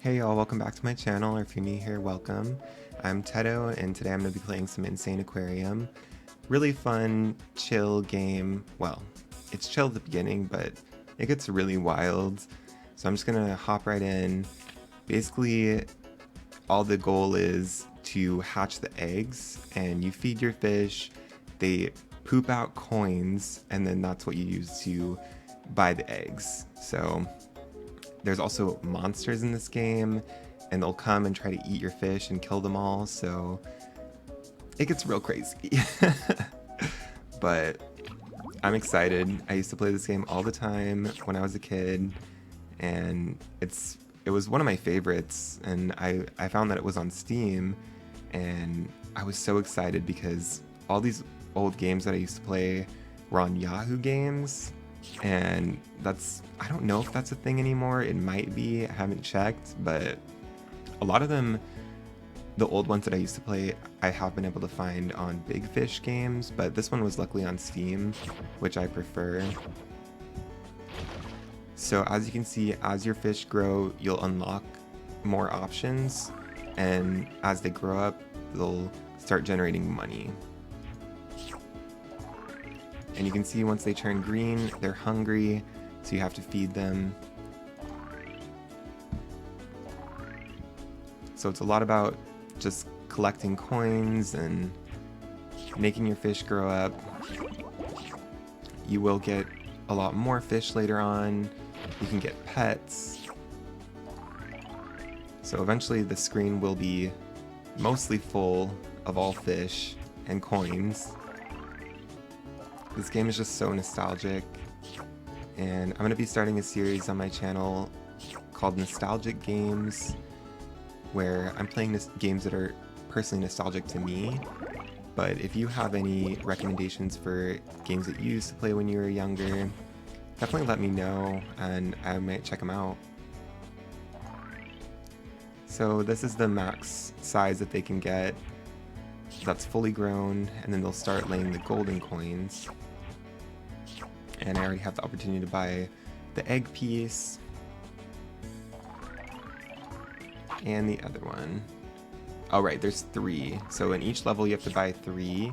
Hey y'all, welcome back to my channel, or if you're new here, welcome. I'm Tedo, and today I'm going to be playing some Insaniquarium. Really fun, chill game. Well, it's chill at the beginning, but it gets really wild. So I'm just going to hop right in. Basically, all the goal is to hatch the eggs, and you feed your fish, they poop out coins, and then that's what you use to buy the eggs. So there's also monsters in this game, and they'll come and try to eat your fish and kill them all, so it gets real crazy. But I'm excited. I used to play this game all the time when I was a kid, and it was one of my favorites, and I found that it was on Steam, and I was so excited because all these old games that I used to play were on Yahoo Games, and I don't know if that's a thing anymore. It might be, I haven't checked, but a lot of them, the old ones that I used to play, I have been able to find on Big Fish Games, but this one was luckily on Steam, which I prefer. So as you can see, as your fish grow, you'll unlock more options, and as they grow up, they'll start generating money. And you can see once they turn green, they're hungry, so you have to feed them. So it's a lot about just collecting coins and making your fish grow up. You will get a lot more fish later on. You can get pets. So eventually the screen will be mostly full of all fish and coins. This game is just so nostalgic, and I'm going to be starting a series on my channel called Nostalgic Games, where I'm playing games that are personally nostalgic to me. But if you have any recommendations for games that you used to play when you were younger, definitely let me know, and I might check them out. So this is the max size that they can get. That's fully grown, and then they'll start laying the golden coins. And I already have the opportunity to buy the egg piece and the other one. Oh right, there's 3. So in each level you have to buy 3,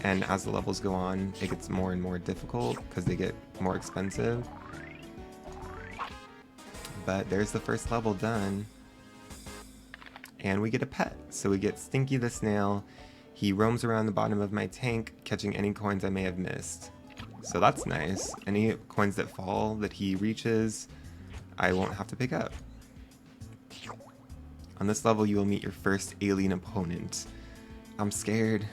and as the levels go on, it gets more and more difficult because they get more expensive. But there's the first level done. And we get a pet. So we get Stinky the snail. He roams around the bottom of my tank, catching any coins I may have missed. So that's nice. Any coins that fall that he reaches, I won't have to pick up. On this level, you will meet your first alien opponent. I'm scared.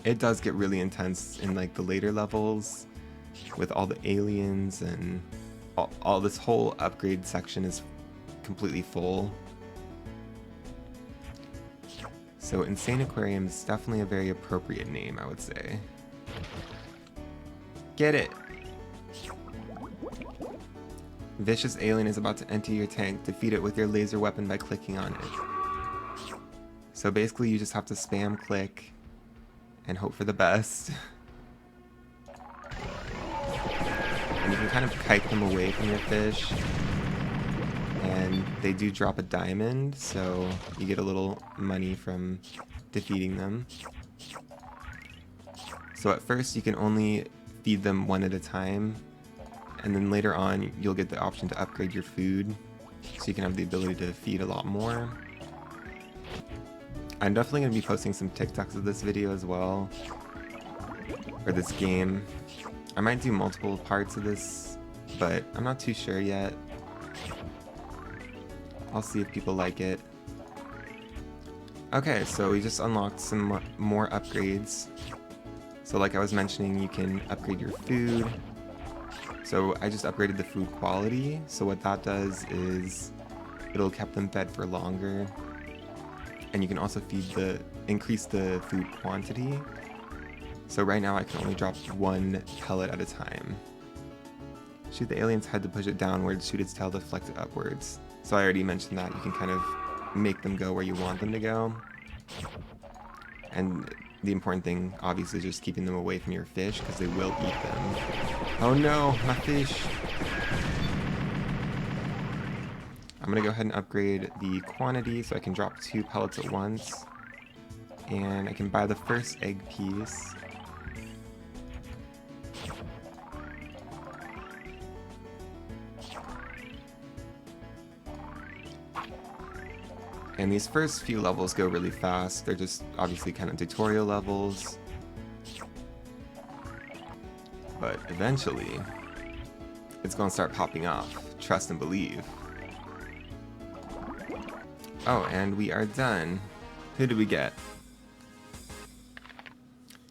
It does get really intense in like the later levels with all the aliens, and all this whole upgrade section is completely full. So Insaniquarium is definitely a very appropriate name, I would say. Get it! Vicious alien is about to enter your tank. Defeat it with your laser weapon by clicking on it. So basically you just have to spam click and hope for the best. And you can kind of kite them away from your fish. And they do drop a diamond, so you get a little money from defeating them. So at first you can only feed them one at a time, and then later on you'll get the option to upgrade your food, so you can have the ability to feed a lot more. I'm definitely going to be posting some TikToks of this video as well, or this game. I might do multiple parts of this, but I'm not too sure yet. I'll see if people like it. Okay, so we just unlocked some more upgrades. So like I was mentioning, you can upgrade your food. So I just upgraded the food quality. So what that does is it'll keep them fed for longer. And you can also increase the food quantity. So right now I can only drop 1 pellet at a time. Shoot the alien's head to push it downwards, shoot its tail to deflect it upwards. So I already mentioned that you can kind of make them go where you want them to go. And the important thing, obviously, is just keeping them away from your fish, because they will eat them. Oh no, my fish! I'm gonna go ahead and upgrade the quantity so I can drop 2 pellets at once. And I can buy the first egg piece. And these first few levels go really fast. They're just obviously kind of tutorial levels. But eventually, it's gonna start popping off. Trust and believe. Oh, and we are done. Who do we get?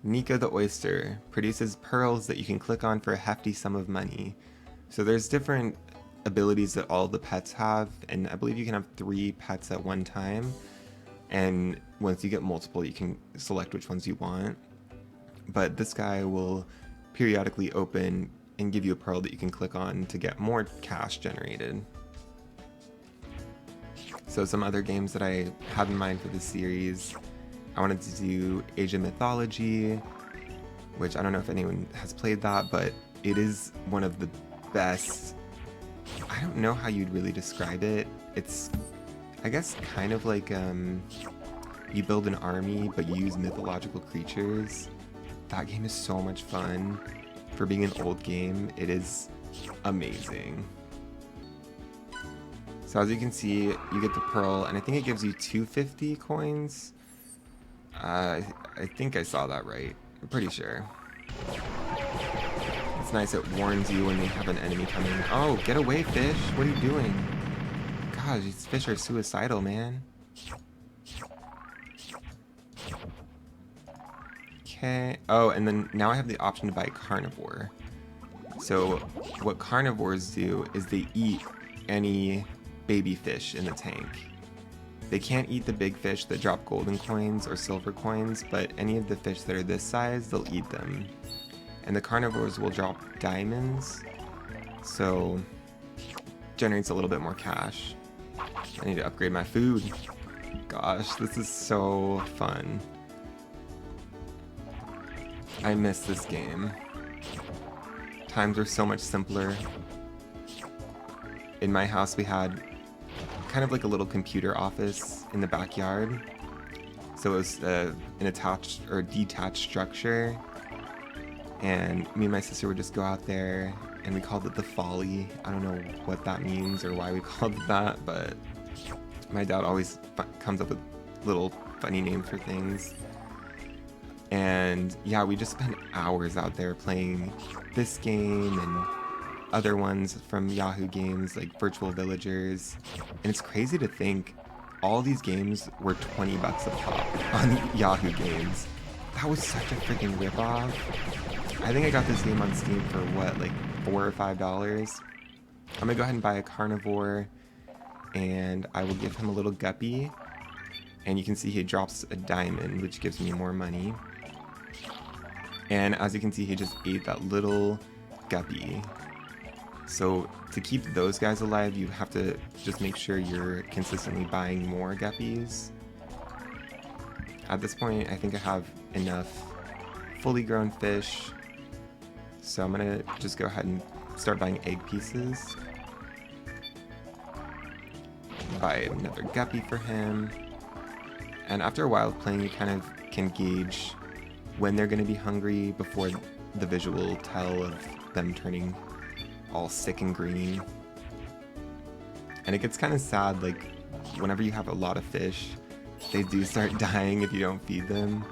Nika the Oyster produces pearls that you can click on for a hefty sum of money. So there's different abilities that all the pets have, and I believe you can have 3 pets at one time, and once you get multiple you can select which ones you want. But this guy will periodically open and give you a pearl that you can click on to get more cash generated. So some other games that I have in mind for this series, I wanted to do Asian Mythology, which I don't know if anyone has played that, but it is one of the best. I don't know how you'd really describe it. It's, I guess, kind of like you build an army, but you use mythological creatures. That game is so much fun. For being an old game, it is amazing. So as you can see, you get the pearl, and I think it gives you 250 coins. I think I saw that right. I'm pretty sure. It's nice, it warns you when they have an enemy coming. Oh, get away, fish! What are you doing? Gosh, these fish are suicidal, man. Okay. Oh, and then now I have the option to buy carnivore. So what carnivores do is they eat any baby fish in the tank. They can't eat the big fish that drop golden coins or silver coins, but any of the fish that are this size, they'll eat them. And the carnivores will drop diamonds, so generates a little bit more cash. I need to upgrade my food. Gosh, this is so fun. I miss this game. Times were so much simpler. In my house we had kind of like a little computer office in the backyard. So it was an attached or detached structure. And me and my sister would just go out there, and we called it the Folly. I don't know what that means or why we called it that, but my dad always comes up with little funny names for things. And yeah, we just spent hours out there playing this game and other ones from Yahoo games like Virtual Villagers. And it's crazy to think all these games were 20 bucks a pop on Yahoo games. That was such a freaking ripoff. I think I got this game on Steam for what, like $4 or $5. I'm gonna go ahead and buy a carnivore, and I will give him a little guppy. And you can see he drops a diamond, which gives me more money. And as you can see, he just ate that little guppy. So to keep those guys alive, you have to just make sure you're consistently buying more guppies. At this point, I think I have enough fully grown fish. So I'm gonna just go ahead and start buying egg pieces. Buy another guppy for him. And after a while of playing, you kind of can gauge when they're gonna be hungry before the visual tell of them turning all sick and green. And it gets kind of sad, like whenever you have a lot of fish, they do start dying if you don't feed them.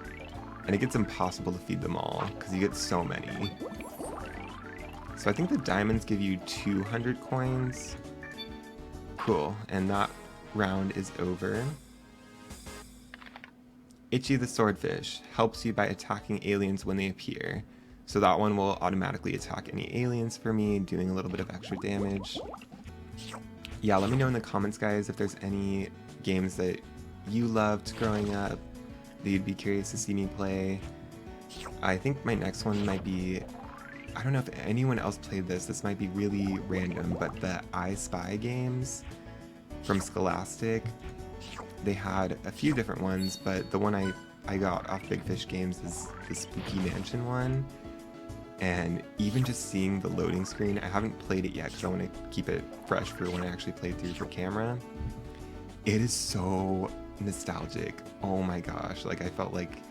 And it gets impossible to feed them all because you get so many. So I think the diamonds give you 200 coins. Cool, and that round is over. Itchy the Swordfish helps you by attacking aliens when they appear. So that one will automatically attack any aliens for me, doing a little bit of extra damage. Yeah, let me know in the comments, guys, if there's any games that you loved growing up that you'd be curious to see me play. I think my next one might be, I don't know if anyone else played this, this might be really random, but the I Spy games from Scholastic, they had a few different ones, but the one I got off Big Fish Games is the Spooky Mansion one. And even just seeing the loading screen, I haven't played it yet because I want to keep it fresh for when I actually play through for camera. It is so nostalgic. Oh my gosh, like I felt like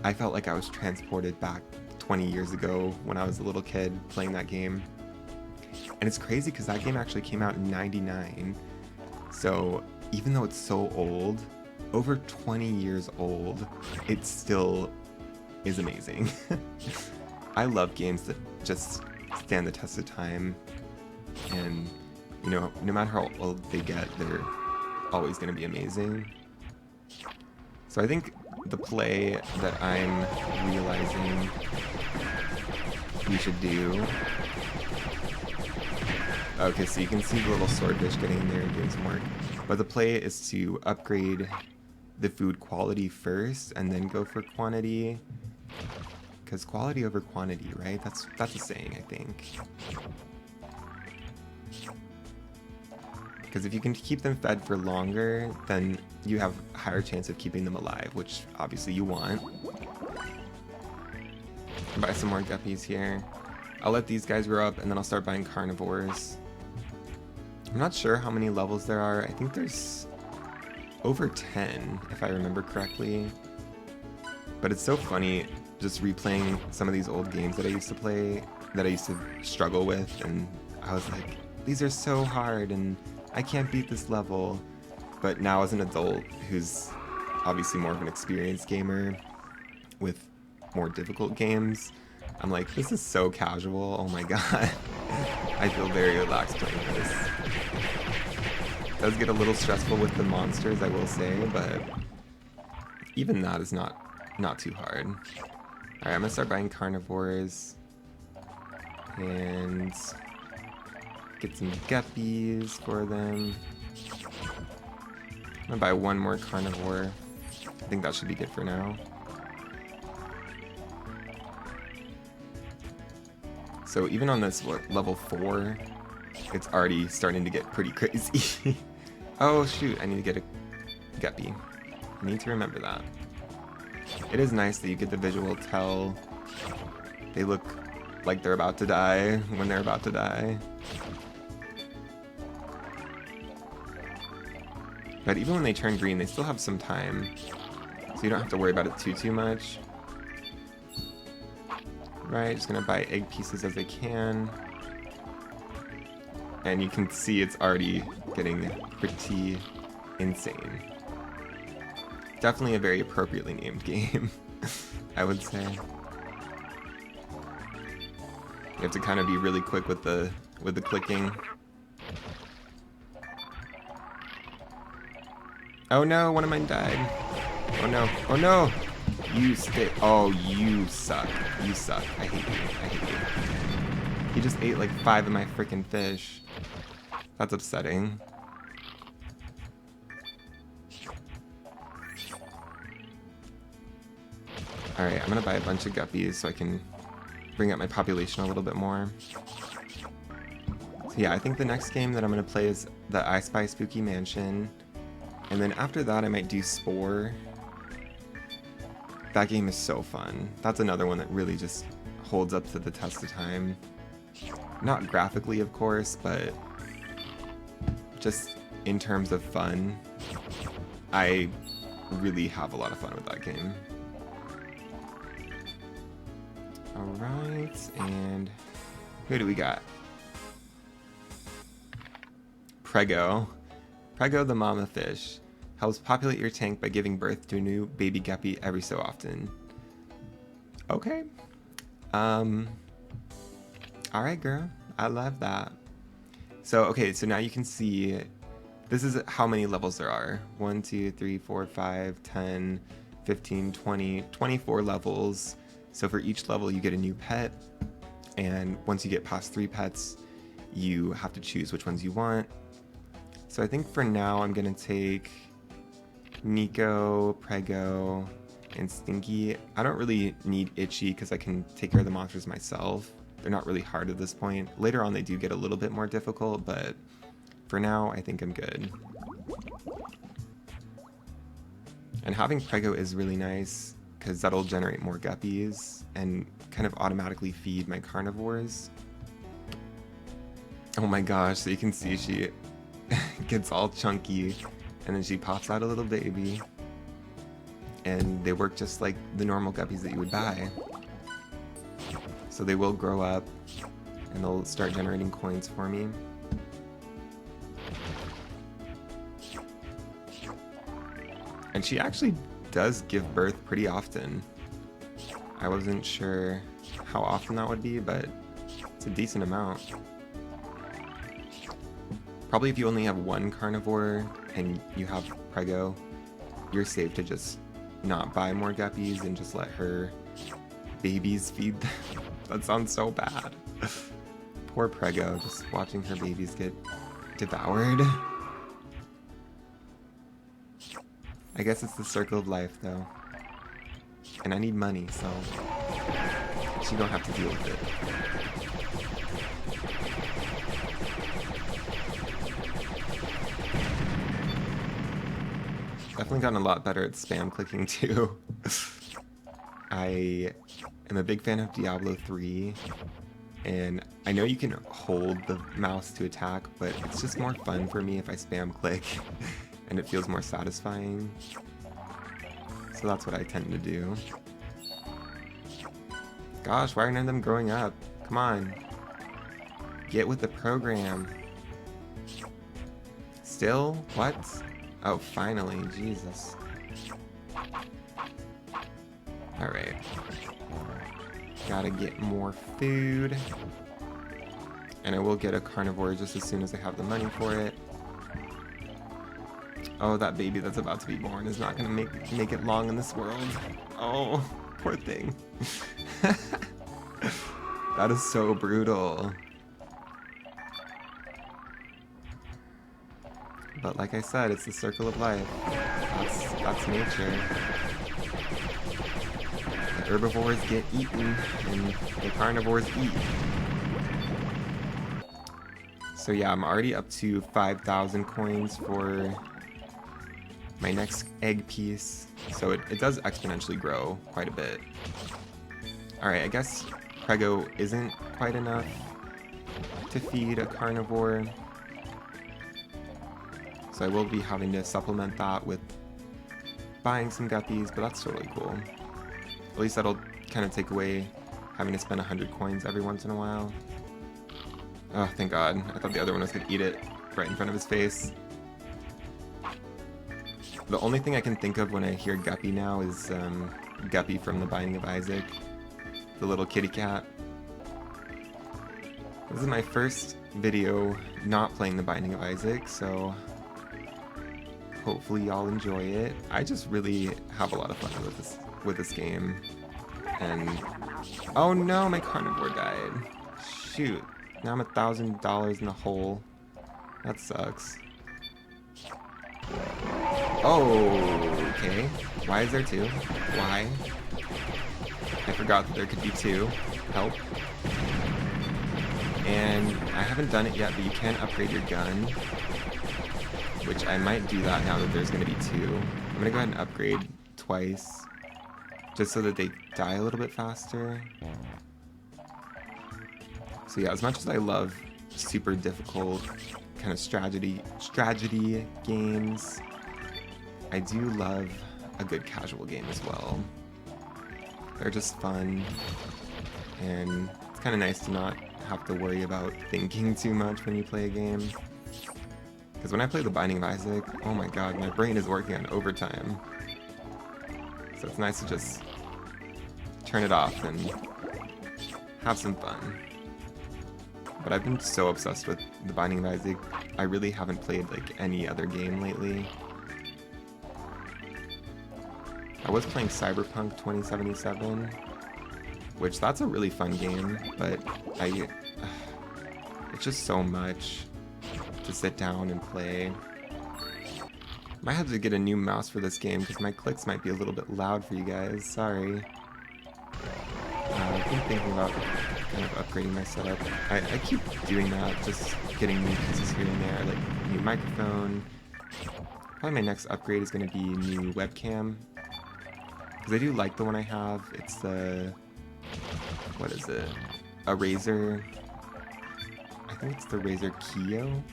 I was transported back 20 years ago when I was a little kid playing that game. And it's crazy because that game actually came out in '99. So even though it's so old, over 20 years old, it still is amazing. I love games that just stand the test of time, and you know, no matter how old they get, they're always going to be amazing. So I think the play that I'm realizing we should do... Okay, so you can see the little swordfish getting in there and doing some work. But the play is to upgrade the food quality first and then go for quantity. Because quality over quantity, right? That's a saying, I think. Because if you can keep them fed for longer, then you have a higher chance of keeping them alive, which obviously you want. Buy some more guppies here. I'll let these guys grow up and then I'll start buying carnivores. I'm not sure how many levels there are. I think there's over 10, if I remember correctly. But it's so funny just replaying some of these old games that I used to play, that I used to struggle with, and I was like, these are so hard and I can't beat this level. But now as an adult who's obviously more of an experienced gamer with more difficult games, I'm like, this is so casual, oh my god. I feel very relaxed playing this. It does get a little stressful with the monsters, I will say, but even that is not too hard. Alright, I'm gonna start buying carnivores and get some guppies for them. I'm gonna buy one more carnivore. I think that should be good for now. So even on this, what, level 4, it's already starting to get pretty crazy. Oh shoot, I need to get a guppy. I need to remember that. It is nice that you get the visual tell. They look like they're about to die when they're about to die. But even when they turn green, they still have some time. So you don't have to worry about it too much. Right, just gonna buy egg pieces as I can. And you can see it's already getting pretty insane. Definitely a very appropriately named game, I would say. You have to kind of be really quick with the clicking. Oh no, one of mine died. Oh no, oh no! You stay. Oh, you suck. You suck. I hate you. I hate you. He just ate like 5 of my freaking fish. That's upsetting. Alright, I'm gonna buy a bunch of guppies so I can bring up my population a little bit more. So yeah, I think the next game that I'm gonna play is the I Spy Spooky Mansion. And then after that I might do Spore. That game is so fun. That's another one that really just holds up to the test of time. Not graphically, of course, but just in terms of fun, I really have a lot of fun with that game. Alright, and who do we got? Prego. Prego the mama fish. Helps populate your tank by giving birth to a new baby guppy every so often. Okay. Alright, girl. I love that. So, okay, so now you can see this is how many levels there are. 1, 2, 3, 4, 5, 10, 15, 20, 24 levels. So for each level you get a new pet, and once you get past 3 pets, you have to choose which ones you want. So I think for now I'm gonna take Nico, Prego, and Stinky. I don't really need Itchy because I can take care of the monsters myself. They're not really hard at this point. Later on they do get a little bit more difficult, but for now I think I'm good. And having Prego is really nice because that'll generate more guppies and kind of automatically feed my carnivores. Oh my gosh, so you can see she gets all chunky and then she pops out a little baby. And they work just like the normal guppies that you would buy. So they will grow up and they'll start generating coins for me. And she actually does give birth pretty often. I wasn't sure how often that would be, but it's a decent amount. Probably if you only have one carnivore and you have Prego, you're safe to just not buy more guppies and just let her babies feed them. That sounds so bad. Poor Prego, just watching her babies get devoured. I guess it's the circle of life, though. And I need money, so she don't have to deal with it. Definitely gotten a lot better at spam clicking, too. I am a big fan of Diablo 3, and I know you can hold the mouse to attack, but it's just more fun for me if I spam click. And it feels more satisfying. So that's what I tend to do. Gosh, why are none of them growing up? Come on. Get with the program. Still? What? Oh, finally. Jesus. Alright. Gotta get more food. And I will get a carnivore just as soon as I have the money for it. Oh, that baby that's about to be born is not gonna make it long in this world. Oh, poor thing. That is so brutal. But like I said, it's the circle of life. That's nature. The herbivores get eaten and the carnivores eat. So yeah, I'm already up to 5,000 coins for my next egg piece, so it does exponentially grow quite a bit. Alright, I guess Prego isn't quite enough to feed a carnivore, so I will be having to supplement that with buying some guppies, but that's totally cool. At least that'll kind of take away having to spend 100 coins every once in a while. Oh, thank God. I thought the other one was going to eat it right in front of his face. The only thing I can think of when I hear Guppy now is Guppy from The Binding of Isaac, the little kitty cat. This is my first video not playing The Binding of Isaac, so hopefully y'all enjoy it. I just really have a lot of fun with this game. And oh no, my carnivore died. Shoot, now I'm $1,000 in the hole. That sucks. Oh, okay. Why is there two? Why? I forgot that there could be two. Help. And I haven't done it yet, but you can upgrade your gun. Which I might do that now that there's going to be two. I'm going to go ahead and upgrade twice. Just so that they die a little bit faster. So yeah, as much as I love super difficult kind of strategy games, I do love a good casual game as well. They're just fun, and it's kind of nice to not have to worry about thinking too much when you play a game. Because when I play The Binding of Isaac, oh my god, my brain is working on overtime. So it's nice to just turn it off and have some fun. But I've been so obsessed with The Binding of Isaac, I really haven't played like any other game lately. I was playing Cyberpunk 2077, which that's a really fun game, but it's just so much to sit down and play. Might have to get a new mouse for this game because my clicks might be a little bit loud for you guys, sorry. I've been thinking about kind of upgrading my setup. I keep doing that, just getting new pieces here and there, like new microphone. Probably my next upgrade is going to be new webcam. because I do like the one I have. It's the, what is it? A Razer, I think it's the Razer Kio.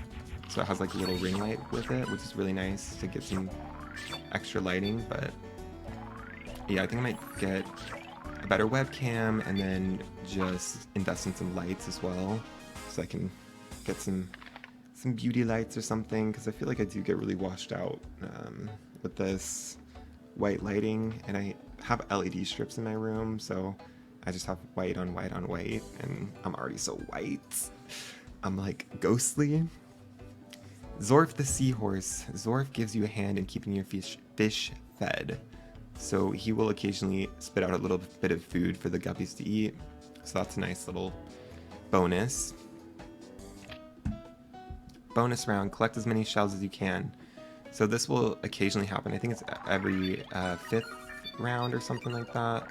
So it has like a little ring light with it, which is really nice to get some extra lighting. But yeah, I think I might get a better webcam and then just invest in some lights as well, so I can get some beauty lights or something, because I feel like I do get really washed out with this white lighting, and I have LED strips in my room, so I just have white on white on white, and I'm already so white. I'm like ghostly. Zorf the Seahorse. Zorf gives you a hand in keeping your fish fed. So he will occasionally spit out a little bit of food for the guppies to eat. So that's a nice little bonus. Bonus round, collect as many shells as you can. So this will occasionally happen. I think it's every 5th round or something like that.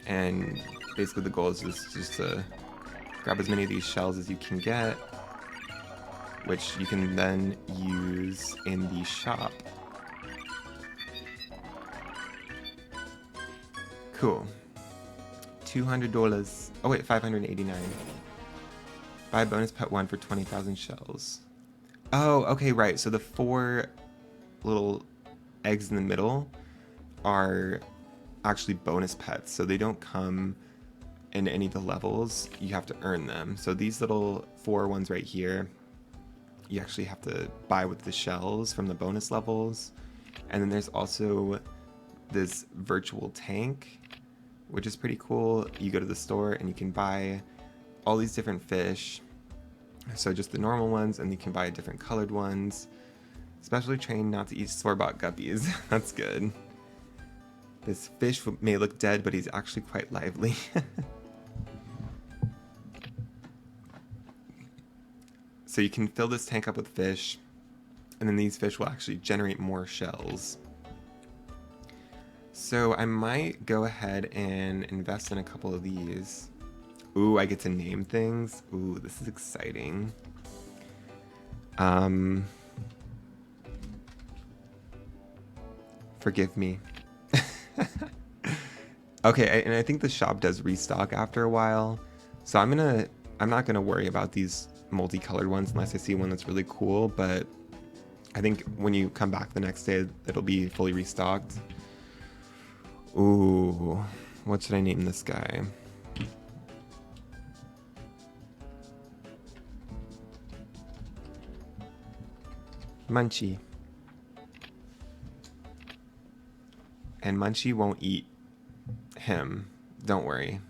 And basically the goal is just to grab as many of these shells as you can get, which you can then use in the shop. Cool. $200. Oh wait, $589. Buy bonus pet 1 for 20,000 shells. Oh, okay, right. So the 4 little eggs in the middle are actually bonus pets. So they don't come in any of the levels. You have to earn them. So these little 4 ones right here, you actually have to buy with the shells from the bonus levels. And then there's also this virtual tank, which is pretty cool. You go to the store and you can buy all these different fish. So just the normal ones, and you can buy different colored ones. Specially trained not to eat store-bought guppies. That's good. This fish may look dead, but he's actually quite lively. So you can fill this tank up with fish, and then these fish will actually generate more shells. So I might go ahead and invest in a couple of these. Ooh, I get to name things. Ooh, this is exciting. Forgive me. Okay, and I think the shop does restock after a while. So I'm not gonna worry about these multicolored ones unless I see one that's really cool, but I think when you come back the next day, it'll be fully restocked. Ooh, what should I name this guy? Munchie. And Munchie won't eat him, don't worry.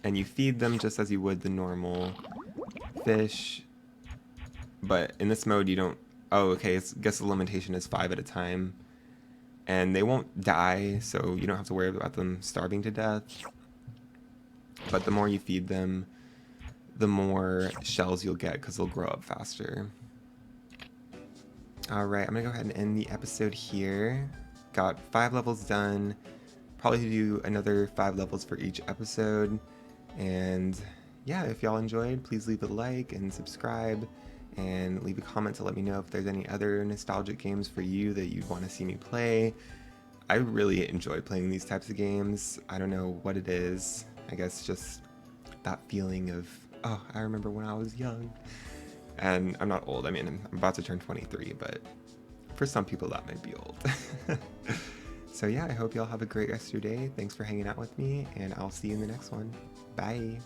And you feed them just as you would the normal fish, but in this mode you don't, oh okay, I guess the limitation is 5 at a time. And they won't die, so you don't have to worry about them starving to death. But the more you feed them, the more shells you'll get, because they'll grow up faster. Alright, I'm going to go ahead and end the episode here. Got 5 levels done. Probably do another 5 levels for each episode. And yeah, if y'all enjoyed, please leave a like and subscribe. And leave a comment to let me know if there's any other nostalgic games for you that you'd want to see me play. I really enjoy playing these types of games. I don't know what it is. I guess just that feeling of, oh, I remember when I was young. And I'm not old. I mean, I'm about to turn 23, but for some people that might be old. So yeah, I hope y'all have a great rest of your day. Thanks for hanging out with me, and I'll see you in the next one. Bye.